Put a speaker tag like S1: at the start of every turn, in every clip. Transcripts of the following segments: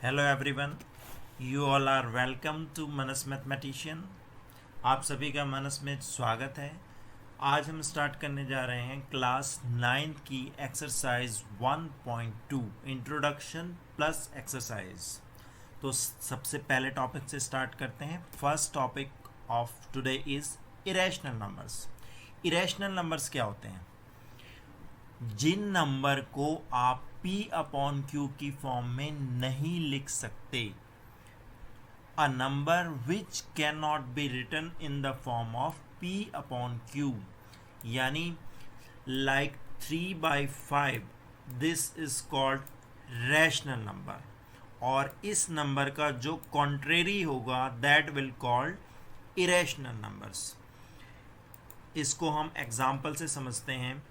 S1: Hello everyone, you all are welcome to Manas mathematician. आप सभी का मनस में स्वागत है। आज हम स्टार्ट करने जा रहे हैं क्लास 9th की एक्सरसाइज 1.2 इंट्रोडक्शन प्लस एक्सरसाइज। तो सबसे पहले टॉपिक से स्टार्ट करते हैं। First topic of today is irrational numbers. Irrational numbers क्या होते हैं? जिन नंबर को आप P अपॉन Q की फॉर्म में नहीं लिख सकते। A number which can not be written in the form of P upon Q, यानी like 3/5, this is called rational number. और इस नंबर का जो कॉन्ट्रेरी होगा that will called irrational numbers. इसको हम एग्जाम्पल से समझते हैं।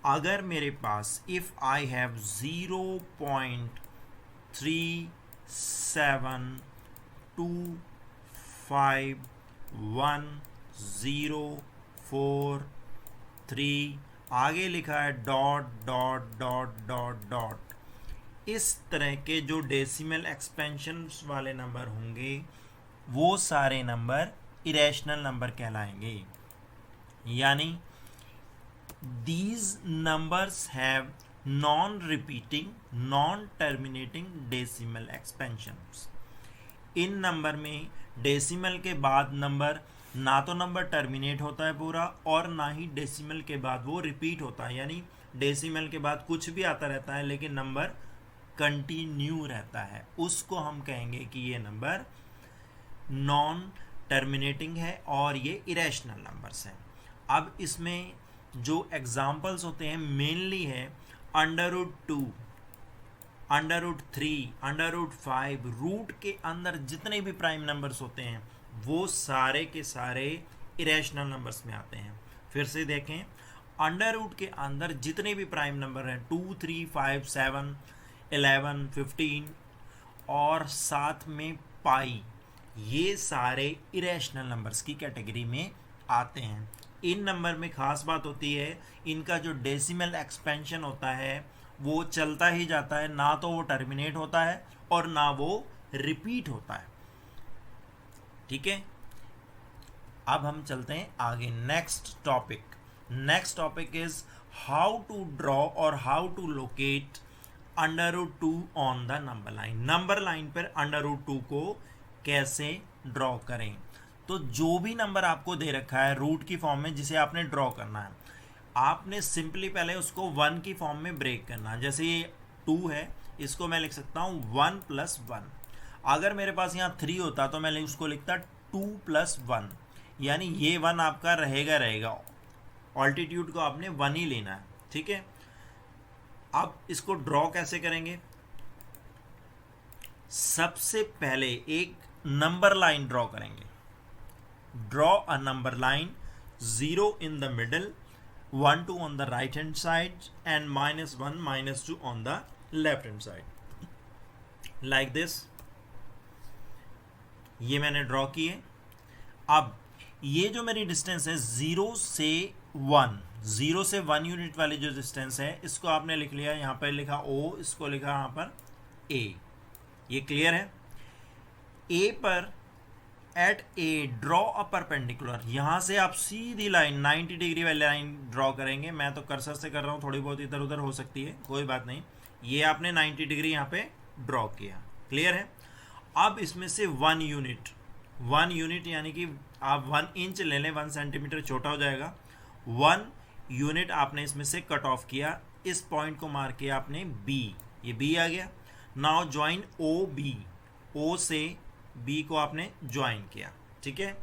S1: अगर मेरे पास इफ आई हैव 0.3725104 आगे लिखा है dot dot dot dot dot, इस तरह के जो डेसिमल एक्सपेंशन वाले नंबर होंगे वो सारे नंबर इरेशनल नंबर कहलाएंगे। यानी these numbers have non-repeating non-terminating decimal expansions। In number में डेसिमल के बाद नंबर ना तो नंबर टर्मिनेट होता है पूरा और ना ही डेसिमल के बाद वो रिपीट होता है, यानी डेसिमल के बाद कुछ भी आता रहता है लेकिन नंबर कंटिन्यू रहता है, उसको हम कहेंगे कि ये नंबर नॉन टर्मिनेटिंग है और ये इरेशनल नंबर्स हैं। अब इसमें जो एग्जाम्पल्स होते हैं मेनली है √2, √3, √5। रूट के अंदर जितने भी प्राइम नंबर्स होते हैं वो सारे के सारे इरेशनल नंबर्स में आते हैं। फिर से देखें, अंडर रूट के अंदर जितने भी प्राइम नंबर हैं 2, 3, 5, 7, 11, 15 और साथ में पाई, ये सारे इरेशनल नंबर्स की कैटेगरी में आते हैं। इन नंबर में खास बात होती है इनका जो डेसिमल एक्सपेंशन होता है वो चलता ही जाता है, ना तो वो टर्मिनेट होता है और ना वो रिपीट होता है। ठीक है, अब हम चलते हैं आगे। Next topic is how to draw और how to locate √2 on the number line. Number line पर √2 को कैसे ड्रॉ करें। तो जो भी नंबर आपको दे रखा है रूट की फॉर्म में जिसे आपने ड्रॉ करना है, आपने सिंपली पहले उसको 1 की फॉर्म में ब्रेक करना है। जैसे ये 2 है, इसको मैं लिख सकता हूँ 1 + 1। अगर मेरे पास यहाँ 3 होता तो मैं उसको लिखता 2 + 1, यानी ये 1 आपका रहेगा। ऑल्टीट्यूड को आपने 1 ही लेना है। ठीक है, अब इसको ड्रॉ कैसे करेंगे? सबसे पहले एक नंबर लाइन ड्रॉ करेंगे। Draw a number line, 0 in the middle, 1, 2 on the right hand side and -1, -2 on the left hand side, like this। ये मैंने ड्रॉ किए। अब ये जो मेरी डिस्टेंस है 0 से 1 यूनिट वाली जो डिस्टेंस है इसको आपने लिख लिया, यहाँ पर लिखा O, इसको लिखा यहाँ पर A। ये क्लियर है? A पर at A draw a perpendicular, यहाँ से आप सीधी लाइन 90 डिग्री वाली लाइन ड्रॉ करेंगे। मैं तो कर्सर से कर रहा हूँ, थोड़ी बहुत इधर उधर हो सकती है, कोई बात नहीं। ये आपने 90 डिग्री यहाँ पे ड्रॉ किया, क्लियर है? अब इसमें से 1 यूनिट यानी कि आप 1 इंच ले लें, 1 सेंटीमीटर छोटा हो जाएगा। 1 यूनिट आपने इसमें से कट ऑफ किया, इस पॉइंट को मार के आपने B, ये B आ गया। नाउ ज्वाइन OB, O से B को आपने ज्वाइन किया। ठीक है,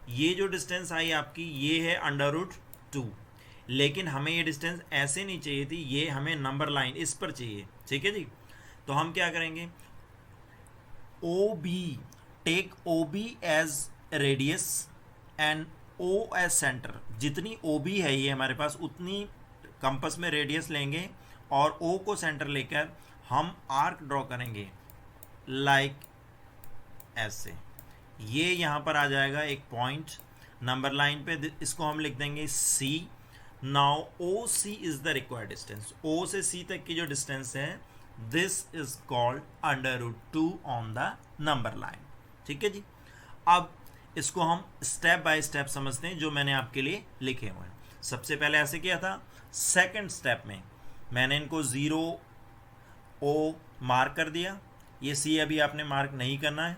S1: ये जो डिस्टेंस आई आपकी ये है √2, लेकिन हमें ये डिस्टेंस ऐसे नहीं चाहिए थी, ये हमें नंबर लाइन इस पर चाहिए। ठीक है जी, तो हम क्या करेंगे? OB, take OB as radius and O as centre. जितनी OB है ये हमारे पास उतनी कंपास में रेडियस लेंगे और O को सेंटर लेकर हम आर्क ड्रॉ करेंगे लाइक ऐसे। ये यहाँ पर आ जाएगा एक पॉइंट नंबर लाइन पे, इसको हम लिख देंगे C। Now OC is the required distance. O से C तक की जो डिस्टेंस है this is called √2 on the number line. ठीक है जी। अब इसको हम स्टेप बाय स्टेप समझते हैं जो मैंने आपके लिए लिखे हुए हैं। सबसे पहले ऐसे किया था, सेकंड स्टेप में मैंने इनको 0 O मार्क कर दिया, ये C अभी आपने मार्क नहीं करना है।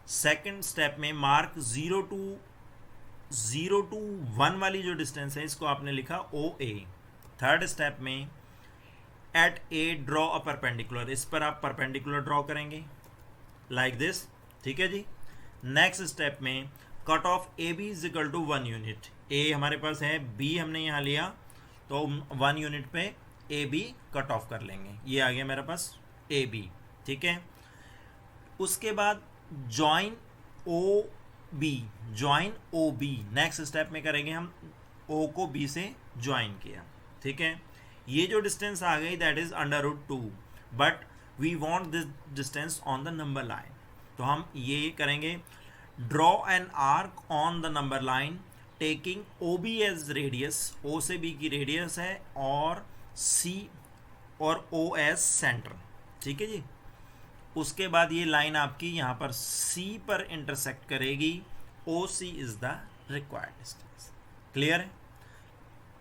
S1: सेकंड स्टेप में मार्क 0 to 1 वाली जो डिस्टेंस है इसको आपने लिखा OA। थर्ड स्टेप में at A draw a perpendicular, इस पर आप परपेंडिकुलर ड्रॉ करेंगे लाइक दिस। ठीक है जी। नेक्स्ट स्टेप में cut off AB is equal to 1 unit. A हमारे पास है, B हमने यहाँ लिया, तो 1 यूनिट पे AB कट ऑफ कर लेंगे, ये आ गया मेरे पास AB। ठीक है। उसके बाद ज्वाइन OB, नेक्स्ट स्टेप में करेंगे हम, O को B से ज्वाइन किया। ठीक है। ये जो डिस्टेंस आ गई that is √2, but we want this distance on the number line, तो हम ये करेंगे, draw an arc on the number line taking OB as radius, O से B की रेडियस है, और C और O एज सेंटर। ठीक है जी। उसके बाद ये लाइन आपकी यहाँ पर C पर इंटरसेक्ट करेगी, OC is the required distance. Clear है।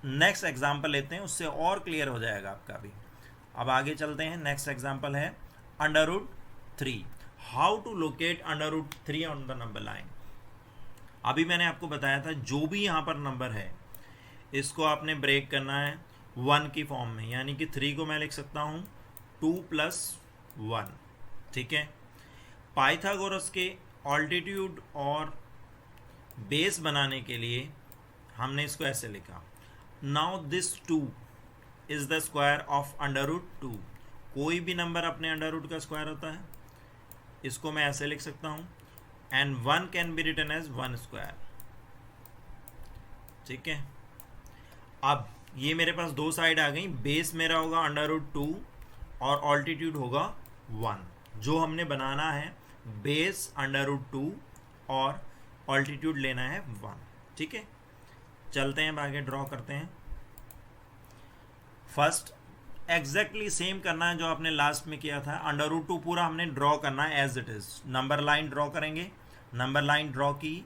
S1: नेक्स्ट एग्जाम्पल लेते हैं, उससे और क्लियर हो जाएगा आपका भी। अब आगे चलते हैं। नेक्स्ट एग्जाम्पल है √3। How to locate √3 on the number line. अभी मैंने आपको बताया था जो भी यहाँ पर नंबर है इसको आपने ब्रेक करना है 1 की फॉर्म में, यानी कि 3 को मैं लिख सकता हूँ 2 + 1। ठीक है। पाइथागोरस के ऑल्टीट्यूड और बेस बनाने के लिए हमने इसको ऐसे लिखा, now this 2 is the square of √2। कोई भी नंबर अपने √ का स्क्वायर होता है, इसको मैं ऐसे लिख सकता हूँ, and 1 can be written as 1 square. ठीक है। अब ये मेरे पास दो साइड आ गई, बेस मेरा होगा √2 और ऑल्टीट्यूड होगा 1। जो हमने बनाना है बेस √2 और ऑल्टीट्यूड लेना है 1। ठीक है। चलते हैं, आगे ड्रॉ करते हैं। फर्स्ट एग्जैक्टली सेम करना है जो आपने लास्ट में किया था, √2 पूरा हमने ड्रॉ करना है as it is. Number line draw करेंगे, नंबर लाइन ड्रॉ की,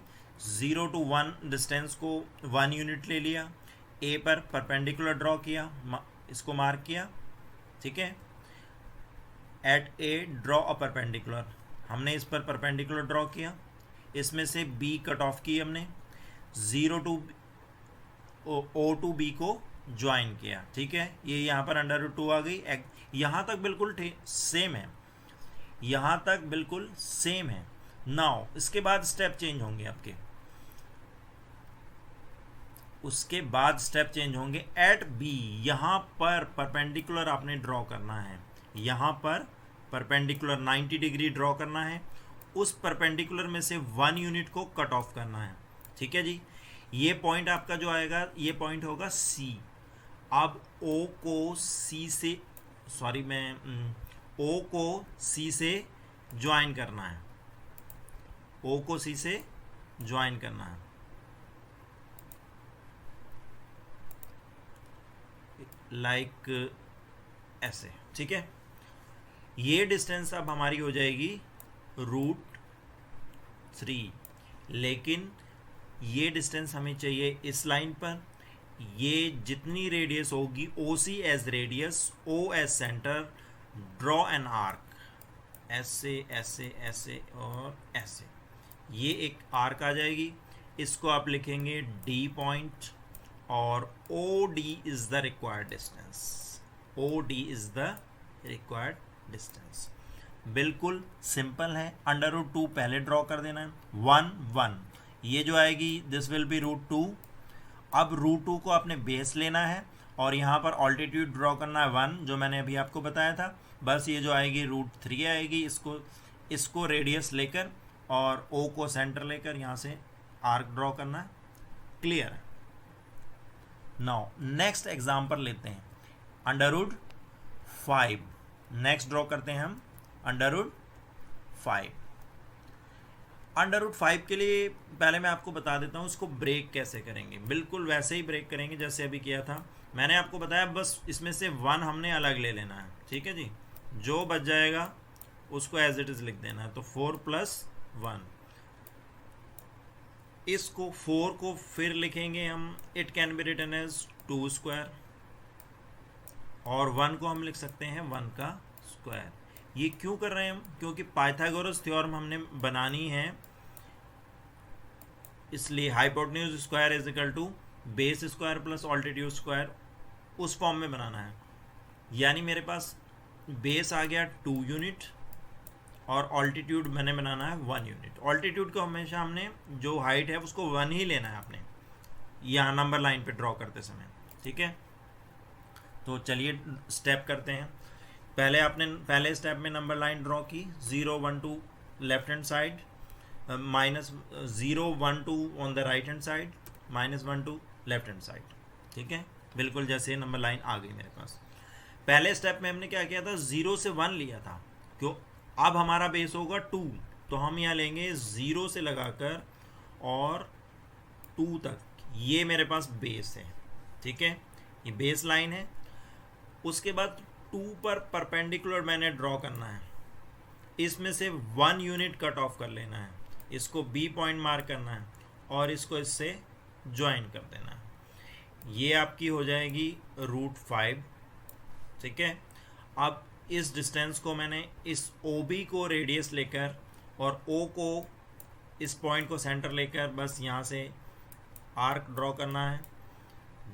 S1: 0 to 1 डिस्टेंस को 1 यूनिट ले लिया, A पर परपेंडिकुलर ड्रॉ किया, इसको मार्क किया। ठीक है। At A draw a perpendicular, हमने इस पर परपेंडिकुलर ड्रॉ किया, इसमें से B कट ऑफ की हमने, 0 to O to B को ज्वाइन किया। ठीक है। ये यहाँ पर √2 आ गई। यहाँ तक बिल्कुल सेम है, यहाँ तक बिल्कुल सेम है। नाउ इसके बाद स्टेप चेंज होंगे आपके, उसके बाद स्टेप चेंज होंगे। एट B यहाँ पर परपेंडिकुलर आपने ड्रॉ करना है, यहाँ पर परपेंडिकुलर 90 डिग्री ड्रॉ करना है, उस परपेंडिकुलर में से 1 यूनिट को कट ऑफ करना है। ठीक है जी। ये पॉइंट आपका जो आएगा, ये पॉइंट होगा C। अब O को C से, सॉरी मैं O को C से ज्वाइन करना है, O को C से ज्वाइन करना है, लाइक ऐसे। ठीक है। ये डिस्टेंस अब हमारी हो जाएगी √3, लेकिन ये डिस्टेंस हमें चाहिए इस लाइन पर। ये जितनी रेडियस होगी, OC as radius, O as centre, draw an arc, ऐसे ऐसे ऐसे और ऐसे, ये एक आर्क आ जाएगी। इसको आप लिखेंगे D पॉइंट, और OD is the required distance, OD is the required distance. बिल्कुल सिंपल है। √2 पहले ड्रॉ कर देना है, 1 1, ये जो आएगी दिस विल बी √2। अब √2 को आपने बेस लेना है और यहाँ पर ऑल्टीट्यूड ड्रॉ करना है 1, जो मैंने अभी आपको बताया था। बस ये जो आएगी √3 आएगी, इसको रेडियस लेकर और O को सेंटर लेकर यहाँ से आर्क ड्रॉ करना है। क्लियर है। नाउ नेक्स्ट एग्जाम्पल लेते हैं, √5। नेक्स्ट ड्रॉ करते हैं हम √5। √5 के लिए पहले मैं आपको बता देता हूँ उसको ब्रेक कैसे करेंगे। बिल्कुल वैसे ही ब्रेक करेंगे जैसे अभी किया था, मैंने आपको बताया बस इसमें से 1 हमने अलग ले लेना है, ठीक है जी। जो बच जाएगा उसको एज इट इज़ लिख देना है। तो 4 + 1, इसको 4 को फिर लिखेंगे हम, it can be written as 2², और 1 को हम लिख सकते हैं 1 का स्क्वायर। ये क्यों कर रहे हैं हम? क्योंकि पाइथागोरस थ्योरम हमने बनानी है, इसलिए hypotenuse square is equal to base square plus altitude square उस फॉर्म में बनाना है। यानी मेरे पास बेस आ गया 2 यूनिट और ऑल्टीट्यूड मैंने बनाना है 1 यूनिट। ऑल्टीट्यूड को हमेशा हमने जो हाइट है उसको 1 ही लेना है आपने यहाँ नंबर लाइन पे ड्रॉ करते समय, ठीक है। तो चलिए स्टेप करते हैं। पहले स्टेप में नंबर लाइन ड्रॉ की, 0 1 2 left hand side, -0 1 2 on the right hand side, -1 2 left hand side, ठीक है। बिल्कुल जैसे नंबर लाइन आ गई मेरे पास। पहले स्टेप में हमने क्या किया था, 0 से 1 लिया था, क्यों? अब हमारा बेस होगा 2, तो हम यहाँ लेंगे 0 से लगाकर और 2 तक, ये मेरे पास बेस है, ठीक है, ये बेस लाइन है। उसके बाद 2 पर परपेंडिकुलर मैंने ड्रॉ करना है, इसमें से 1 यूनिट कट ऑफ कर लेना है, इसको बी पॉइंट मार्क करना है और इसको इससे ज्वाइन कर देना है। ये आपकी हो जाएगी √5, ठीक है। अब इस डिस्टेंस को मैंने इस OB को रेडियस लेकर और O को इस पॉइंट को सेंटर लेकर बस यहाँ से आर्क ड्रॉ करना है।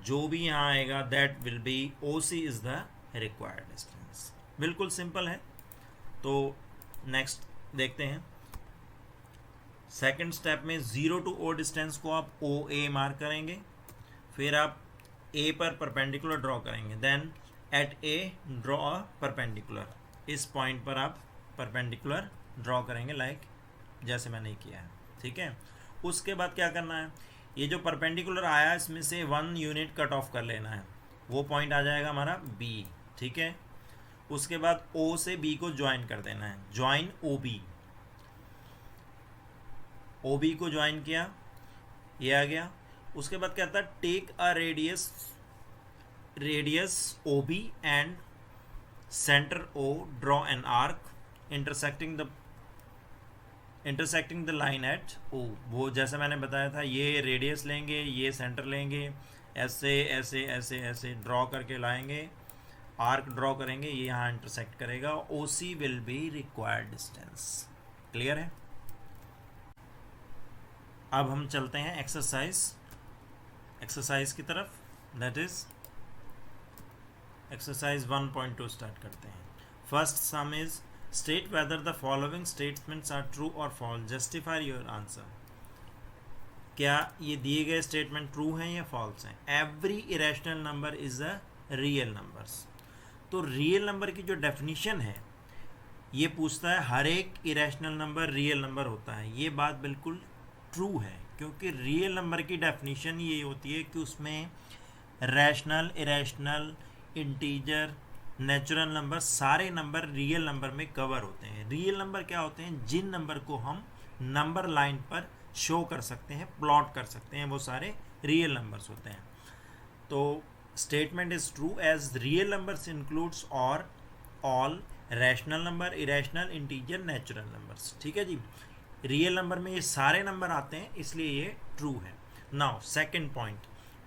S1: जो भी यहाँ आएगा that will be OC is the required distance. बिल्कुल सिंपल है। तो नेक्स्ट देखते हैं। सेकंड स्टेप में 0 to O डिस्टेंस को आप OA मार्क करेंगे, फिर आप A पर परपेंडिकुलर ड्रॉ करेंगे, then at A draw a perpendicular, इस पॉइंट पर आप परपेंडिकुलर ड्रॉ करेंगे लाइक जैसे मैंने किया है, ठीक है। उसके बाद क्या करना है, ये जो परपेंडिकुलर आया इसमें से 1 यूनिट कट ऑफ कर लेना है, वो पॉइंट आ जाएगा हमारा B, ठीक है। उसके बाद O से B को ज्वाइन कर देना है, ज्वाइन OB को ज्वाइन किया, ये आ गया। उसके बाद क्या आता है, take a radius OB and centre O, draw an arc intersecting the line at O। वो जैसे मैंने बताया था, ये रेडियस लेंगे, ये सेंटर लेंगे, ऐसे ऐसे ऐसे ऐसे ड्रॉ करके लाएंगे, आर्क ड्रॉ करेंगे, ये यहाँ इंटरसेक्ट करेगा, OC will be required distance. Clear है। अब हम चलते हैं एक्सरसाइज की तरफ, दैट इज एक्सरसाइज 1.2 स्टार्ट करते हैं। First sum is state whether the following statements are true और फॉल्स, जस्टिफाई योर आंसर। क्या ये दिए गए स्टेटमेंट ट्रू हैं या फॉल्स हैं? Every irrational number is a real numbers. तो रियल नंबर की जो डेफिनेशन है, ये पूछता है हर एक इरेशनल नंबर रियल नंबर होता है। ये बात बिल्कुल ट्रू है, क्योंकि रियल नंबर की डेफिनेशन ये होती है कि उसमें rational, irrational, integer, natural number, सारे नंबर रियल नंबर में कवर होते हैं। रियल नंबर क्या होते हैं? जिन नंबर को हम नंबर लाइन पर शो कर सकते हैं, प्लॉट कर सकते हैं, वो सारे रियल नंबर्स होते हैं। तो statement is true as real numbers includes और all rational number, irrational, integer, natural numbers. ठीक है जी, रियल नंबर में ये सारे नंबर आते हैं, इसलिए ये ट्रू है। Now second point,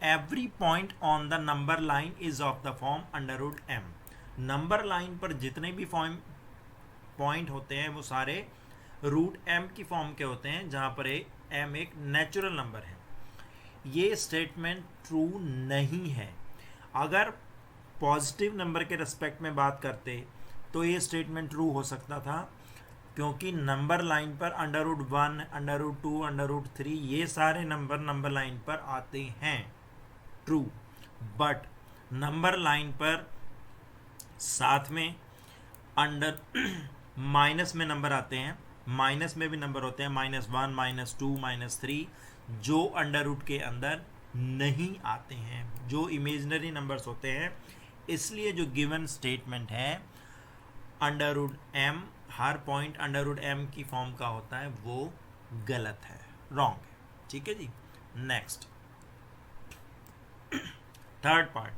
S1: every point on the number line is of the form √m। Number line पर जितने भी फॉर्म पॉइंट होते हैं वो सारे √m की फॉर्म के होते हैं, जहाँ पर m एक नेचुरल नंबर है। ये स्टेटमेंट ट्रू नहीं है। अगर पॉजिटिव नंबर के रिस्पेक्ट में बात करते तो ये स्टेटमेंट ट्रू हो सकता था, क्योंकि नंबर लाइन पर √1, √2, √3 ये सारे नंबर लाइन पर आते हैं, ट्रू। बट नंबर लाइन पर साथ में माइनस में नंबर आते हैं, माइनस में भी नंबर होते हैं, -1, -2, -3, जो √ के अंदर नहीं आते हैं, जो इमेजिनरी नंबर्स होते हैं। इसलिए जो गिवन स्टेटमेंट है √m, हर पॉइंट √m की फॉर्म का होता है, वो गलत है, रॉन्ग है। ठीक है जी। Next third part,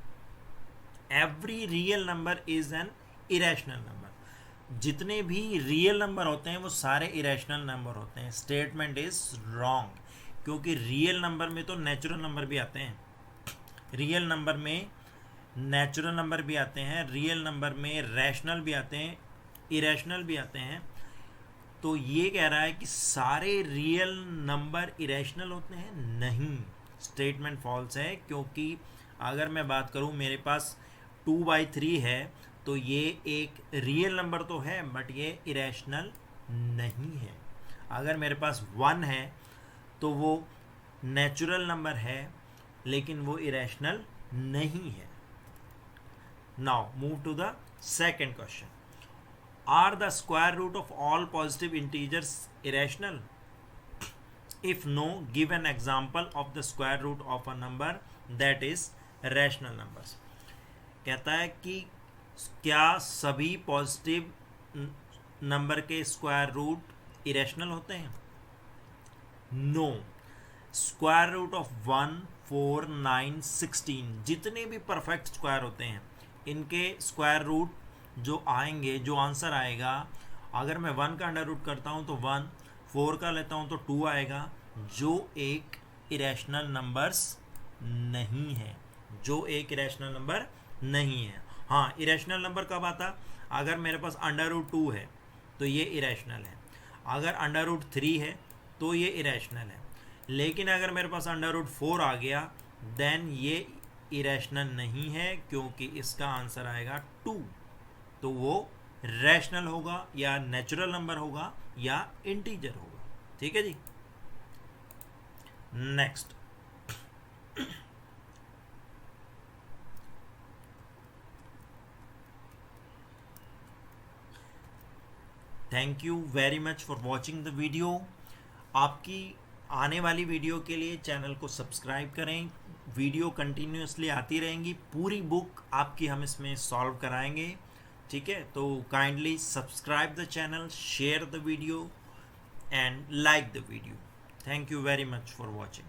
S1: every real number is an irrational number. जितने भी रियल नंबर होते हैं वो सारे इरेशनल नंबर होते हैं। स्टेटमेंट इज रॉन्ग, क्योंकि रियल नंबर में तो नेचुरल नंबर भी आते हैं, रियल नंबर में नेचुरल नंबर भी आते हैं, रियल नंबर में रैशनल भी आते हैं, इरेशनल भी आते हैं। तो ये कह रहा है कि सारे रियल नंबर इरेशनल होते हैं, नहीं, स्टेटमेंट फॉल्स है। क्योंकि अगर मैं बात करूं, मेरे पास 2/3 है, तो ये एक रियल नंबर तो है बट ये इरेशनल नहीं है। अगर मेरे पास 1 है तो वो नेचुरल नंबर है लेकिन वो इरेशनल नहीं है। Now move to the second question. Are the square root of all positive integers irrational? If no, give an example of the square root of a number that is rational numbers. कहता है कि क्या सभी positive number के square root irrational होते हैं? No. Square root of 1, 4, 9, 16 जितने भी परफेक्ट स्क्वायर होते हैं, इनके स्क्वायर रूट जो आएंगे, जो आंसर आएगा, अगर मैं 1 का अंडर रूट करता हूँ तो 1, 4 का लेता हूँ तो 2 आएगा, जो एक इरेशनल नंबर्स नहीं है, जो एक इरेशनल नंबर नहीं है। हाँ, इरेशनल नंबर कब आता? अगर मेरे पास अंडर रूट 2 है तो ये इरेशनल है, अगर अंडर रूट 3 है तो ये इरेशनल है, लेकिन अगर मेरे पास अंडर रूट 4 आ गया देन ये इरेशनल नहीं है, क्योंकि इसका आंसर आएगा 2। तो वो रैशनल होगा या नेचुरल नंबर होगा या इंटीजर होगा। ठीक है जी। Next, thank you very much for watching the video. आपकी आने वाली वीडियो के लिए चैनल को सब्सक्राइब करें, वीडियो कंटिन्यूसली आती रहेंगी, पूरी बुक आपकी हम इसमें सॉल्व कराएंगे। ठीक है, तो kindly subscribe the channel, share the video and like the video. Thank you very much for watching.